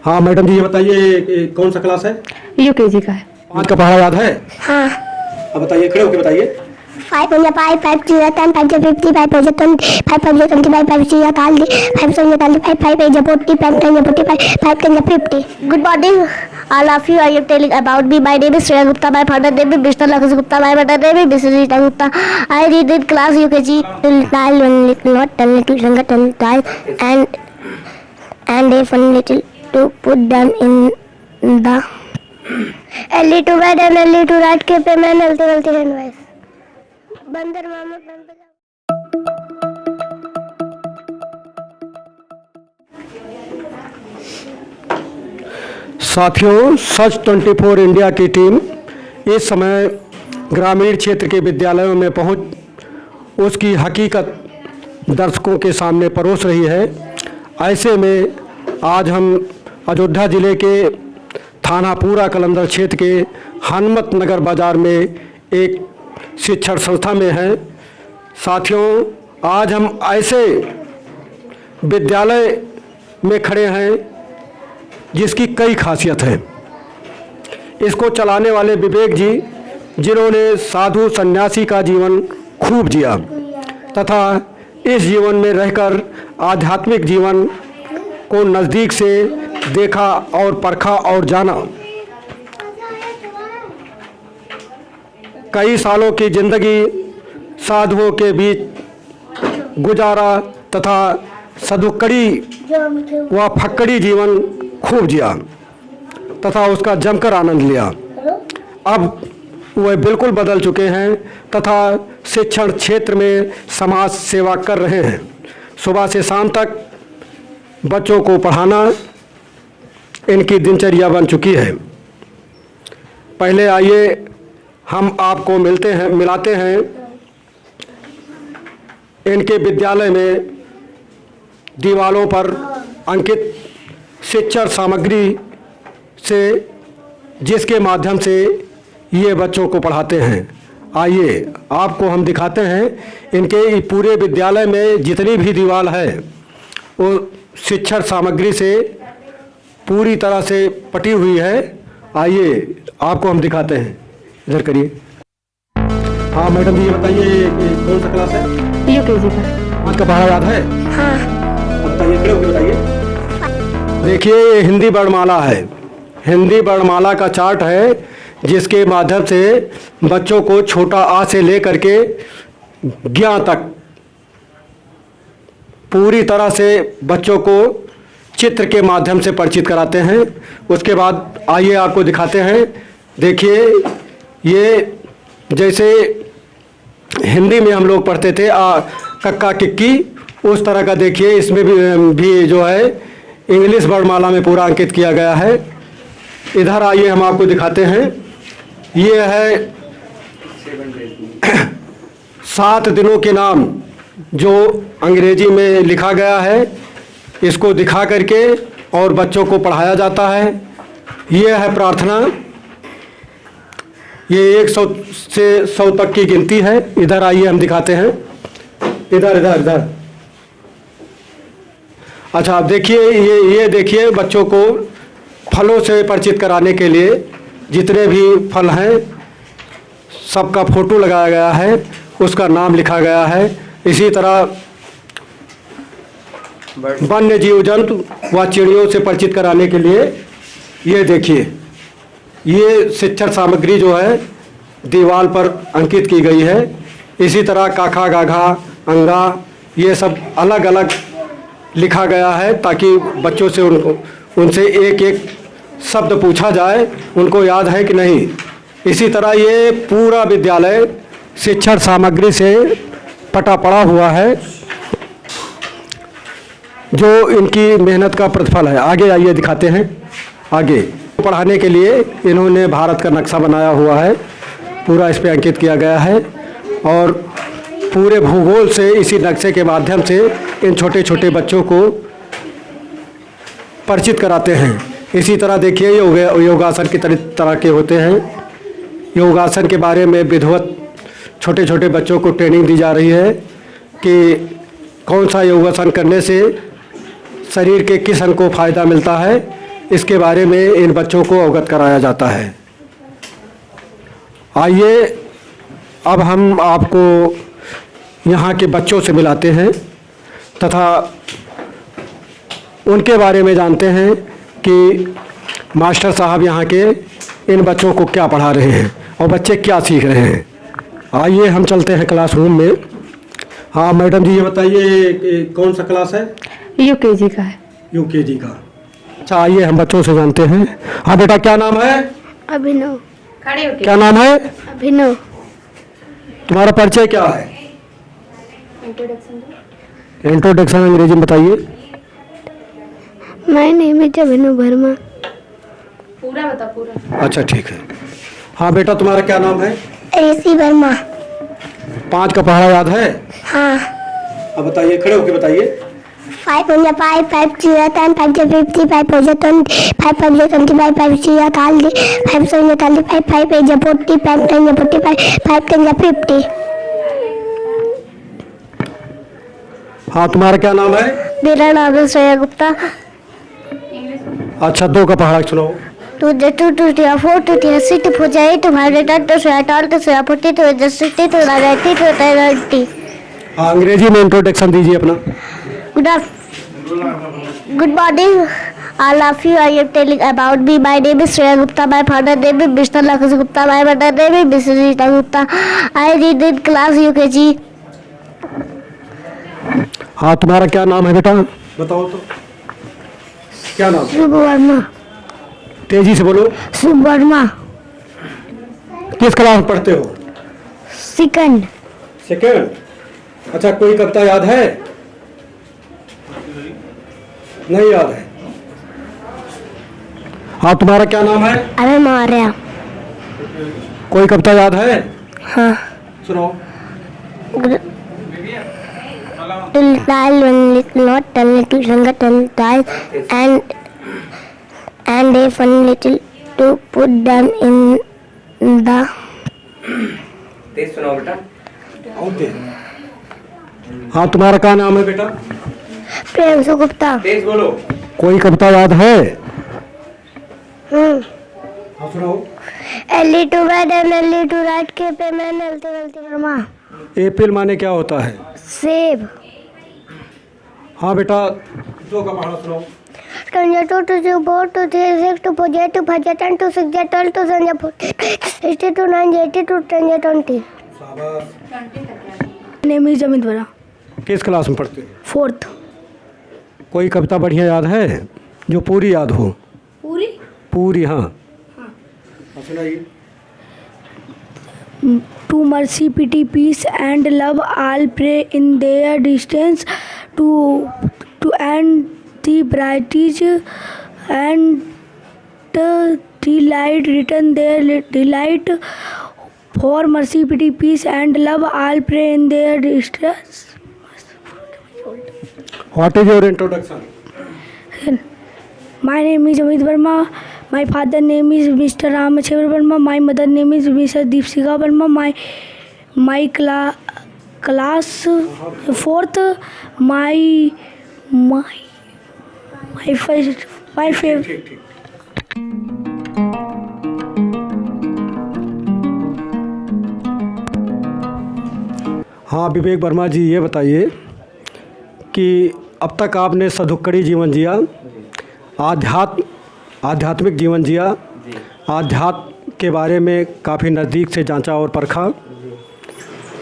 हाँ मैडम जी, ये बताइए कौन सा क्लास है? यूकेजी का है। 5 का पढ़ा याद है? हाँ। अब बताइए, खड़े होके बताइए। 5 × 5 5 × 10 5 × 50 5 × 20 5 × 25 5 × 30 5 × 40 5 5 × 40 5 × 45 5 × 50. Good morning, all of you. I am telling about me. My name is Shreya Gupta. My father name is Mr. Lakhs Gupta. My mother name is Mrs. Rita Gupta. I read in class UKG till tile, one little not, 10 little finger, 10 tile, and a one little to put them in the early to bed and early to write के पे मैं नलते नलते हैंडवाइस बंदर मामा बंदर। साथियों, सच 24 India की team इस समय ग्रामीण क्षेत्र के विद्यालयों में पहुंच उसकी हकीकत दर्शकों के सामने परोस रही है। ऐसे में आज हम अयोध्या जिले के थाना पूरा कलंदर क्षेत्र के हनुमत नगर बाज़ार में एक शिक्षण संस्था में हैं। साथियों, आज हम ऐसे विद्यालय में खड़े हैं जिसकी कई खासियत है। इसको चलाने वाले विवेक जी, जिन्होंने साधु सन्यासी का जीवन खूब जिया तथा इस जीवन में रहकर आध्यात्मिक जीवन को नज़दीक से देखा और परखा और जाना। कई सालों की जिंदगी साधुओं के बीच गुजारा तथा सदुक्कड़ी व फक्कड़ी जीवन खूब जिया तथा उसका जमकर आनंद लिया। अब वह बिल्कुल बदल चुके हैं तथा शिक्षण क्षेत्र में समाज सेवा कर रहे हैं। सुबह से शाम तक बच्चों को पढ़ाना इनकी दिनचर्या बन चुकी है। पहले आइए हम आपको मिलाते हैं इनके विद्यालय में दीवारों पर अंकित शिक्षण सामग्री से, जिसके माध्यम से ये बच्चों को पढ़ाते हैं। आइए आपको हम दिखाते हैं इनके पूरे विद्यालय में जितनी भी दीवार है वो शिक्षण सामग्री से पूरी तरह से पटी हुई है। आइए आपको हम दिखाते हैं, इधर करिए। हाँ मैडम जी, ये बताइए कौन सा क्लास है? यूकेजी का। 5 का पढ़ा याद है? हाँ। अब बताइए, खड़े होके बताइए। देखिए, ये हिंदी वर्णमाला है। हिंदी वर्णमाला का चार्ट है जिसके माध्यम से बच्चों को छोटा आ से लेकर के ज्ञ तक पूरी तरह से बच्चों को चित्र के माध्यम से परिचित कराते हैं। उसके बाद आइए आपको दिखाते हैं। देखिए, ये जैसे हिंदी में हम लोग पढ़ते थे आ कक्का किक्की, उस तरह का देखिए इसमें भी जो है इंग्लिश वर्णमाला में पूरा अंकित किया गया है। इधर आइए हम आपको दिखाते हैं। ये है 7 दिनों के नाम जो अंग्रेजी में लिखा गया है। इसको दिखा करके और बच्चों को पढ़ाया जाता है। ये है प्रार्थना। ये 100 से 100 तक की गिनती है। इधर आइए हम दिखाते हैं। इधर इधर इधर। अच्छा, आप देखिए, ये देखिए बच्चों को फलों से परिचित कराने के लिए जितने भी फल हैं सबका फोटो लगाया गया है, उसका नाम लिखा गया है। इसी तरह वन्य जीव जंतु व चिड़ियों से परिचित कराने के लिए ये देखिए, ये शिक्षण सामग्री जो है दीवार पर अंकित की गई है। इसी तरह काखा गाघा अंगा ये सब अलग अलग लिखा गया है ताकि बच्चों से उनसे एक एक शब्द पूछा जाए, उनको याद है कि नहीं। इसी तरह ये पूरा विद्यालय शिक्षण सामग्री से पटा पड़ा हुआ है जो इनकी मेहनत का प्रतिफल है। आगे आइए दिखाते हैं। आगे पढ़ाने के लिए इन्होंने भारत का नक्शा बनाया हुआ है, पूरा इस पर अंकित किया गया है और पूरे भूगोल से इसी नक्शे के माध्यम से इन छोटे छोटे बच्चों को परिचित कराते हैं। इसी तरह देखिए, योगासन की तरह के होते हैं। योगासन के बारे में विधिवत छोटे छोटे बच्चों को ट्रेनिंग दी जा रही है कि कौन सा योगासन करने से शरीर के किस अंग को फ़ायदा मिलता है। इसके बारे में इन बच्चों को अवगत कराया जाता है। आइए अब हम आपको यहाँ के बच्चों से मिलाते हैं तथा उनके बारे में जानते हैं कि मास्टर साहब यहाँ के इन बच्चों को क्या पढ़ा रहे हैं और बच्चे क्या सीख रहे हैं। आइए हम चलते हैं क्लासरूम में। हाँ मैडम जी, ये बताइए कौन सा क्लास है? यूकेजी का है। यूकेजी का। अच्छा, आइए हम बच्चों से जानते हैं। हाँ बेटा, क्या नाम है? अभिनव। क्या नाम है? अभिनव। तुम्हारा परिचय क्या है? इंट्रोडक्शन अंग्रेजी में बताइए। माय नेम इज अभिनव वर्मा। पूरा बता, पूरा। अच्छा ठीक है। हाँ बेटा, तुम्हारा क्या नाम है? ऋषि वर्मा। 5 का पहाड़ा याद है? हाँ। अब बताइए, खड़े होके बताइए। 5 on the 5, 5 0 10, 5 to 50, 5 to 20, 5 5 to 25, 5 0 30, 5 7 35, 5 8 to 40, 5 10 to 45, 5 10 to 50। हाँ, तुम्हारा क्या नाम है? मेरा नाम है श्रेया गुप्ता। अच्छा, 2 का पहाड़ा सुनाओ। 2 to 2 to 3 4 to 3 6 to 4 8 to 5 10 to 12 to 40 to 60 to 90 to 90। हाँ, अंग्रेजी में इंट्रोडक्शन दीजिए अपना। Good morning, all of you. I am telling about me. My name is Shreya Gupta. My father name is Mr. Lakhs Gupta. My mother name is Mrs. Rita Gupta. I read in class UKG. हाँ, तुम्हारा क्या नाम है बेटा? बताओ तो, क्या नाम? शुभ वर्मा। तेजी से बोलो। शुभ वर्मा। किस क्लास में पढ़ते हो? सेकंड। सेकंड। अच्छा, कोई कविता याद है? नहीं याद है। हाँ, तुम्हारा क्या नाम है? अरे मारिया। कोई कविता याद है? हाँ। सुनाओ। Till tile when little not tell little younger tell tile and a fun little to put them in the। तेज सुनाओ बेटा। हाँ, तुम्हारा क्या नाम है बेटा? प्रेमसु गुप्ता। तेज बोलो। कोई कविता याद है? हाँ, सुनाओ। Early to bed and early to right के पे मैं नलते नलते वर्मा। एप्रिल माने क्या होता है? सेब। हाँ बेटा, 2 का पहाड़ा सुनाओ। 22 to 4 to 3 6 to 4 8 to 5 10 to 6 12 to 7 14 60 to 9 80 to 10 20। Name is Amit बरा। किस क्लास में पढ़ते हो? 4th। कोई कविता बढ़िया याद है जो पूरी याद हो? पूरी? पूरी, हाँ। हाँ, सुनाइए। To mercy, pity, peace, and love, all pray in their distance to end the brighties and delight, return their delight. For mercy, pity, peace, and love, all pray in their distress. What is your introduction? My name is Amit Verma. My father name is Mr. Ramachandra Verma. My mother name is Mrs. Deepsika Verma. My class 4th. My favorite. हाँ विवेक वर्मा जी, ये बताइए कि अब तक आपने सदुक्कड़ी जीवन जिया, आध्यात्मिक जीवन जिया, आध्यात्म के बारे में काफ़ी नज़दीक से जांचा और परखा।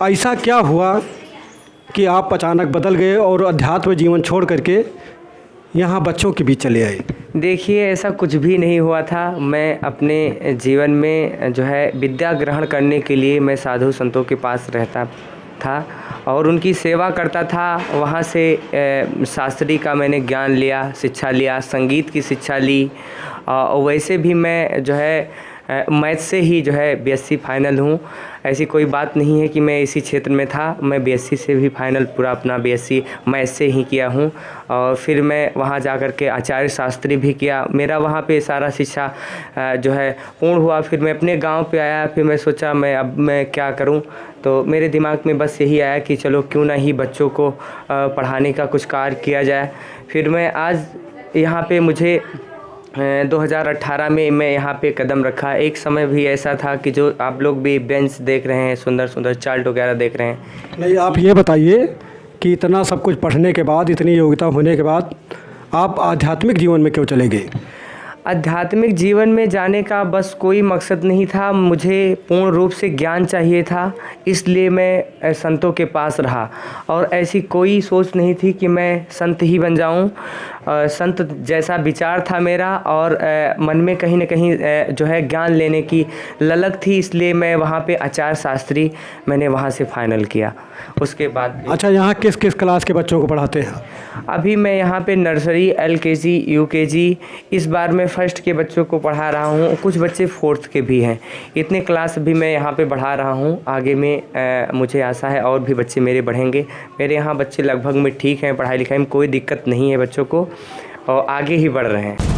ऐसा क्या हुआ कि आप अचानक बदल गए और अध्यात्म जीवन छोड़ करके यहाँ बच्चों के बीच चले आए? देखिए, ऐसा कुछ भी नहीं हुआ था। मैं अपने जीवन में जो है विद्या ग्रहण करने के लिए मैं साधु संतों के पास रहता था और उनकी सेवा करता था। वहाँ से शास्त्री का मैंने ज्ञान लिया, शिक्षा लिया, संगीत की शिक्षा ली। वैसे भी मैं जो है मैथ से ही जो है बीएससी फाइनल हूँ। ऐसी कोई बात नहीं है कि मैं इसी क्षेत्र में था। मैं बीएससी से भी फाइनल पूरा अपना बीएससी मैथ से ही किया हूँ और फिर मैं वहाँ जा कर के आचार्य शास्त्री भी किया। मेरा वहाँ पे सारा शिक्षा जो है पूर्ण हुआ। फिर मैं अपने गांव पे आया। फिर मैं सोचा अब मैं क्या करूँ, तो मेरे दिमाग में बस यही आया कि चलो क्यों ना ही बच्चों को पढ़ाने का कुछ कार्य किया जाए। फिर मैं आज यहाँ पे मुझे 2018 में मैं यहाँ पे कदम रखा। एक समय भी ऐसा था कि जो आप लोग भी बेंच देख रहे हैं, सुंदर सुंदर चार्ट वगैरह देख रहे हैं। नहीं, आप ये बताइए कि इतना सब कुछ पढ़ने के बाद, इतनी योग्यता होने के बाद आप आध्यात्मिक जीवन में क्यों चले गए? आध्यात्मिक जीवन में जाने का बस कोई मकसद नहीं था, मुझे पूर्ण रूप से ज्ञान चाहिए था, इसलिए मैं संतों के पास रहा। और ऐसी कोई सोच नहीं थी कि मैं संत ही बन जाऊं। संत जैसा विचार था मेरा, और मन में कहीं न कहीं जो है ज्ञान लेने की ललक थी, इसलिए मैं वहाँ पे आचार्य शास्त्री मैंने वहाँ से फाइनल किया। उसके बाद अच्छा, यहाँ किस किस क्लास के बच्चों को पढ़ाते हैं? अभी मैं यहाँ पे नर्सरी, LKG, UKG, इस बार मैं फर्स्ट के बच्चों को पढ़ा रहा हूँ, कुछ बच्चे फोर्थ के भी हैं। इतने क्लास भी मैं यहाँ पे बढ़ा रहा हूँ। आगे में मुझे आशा है और भी बच्चे मेरे बढ़ेंगे। मेरे यहाँ बच्चे लगभग में ठीक हैं, पढ़ाई लिखाई में कोई दिक्कत नहीं है बच्चों को, और आगे ही बढ़ रहे हैं।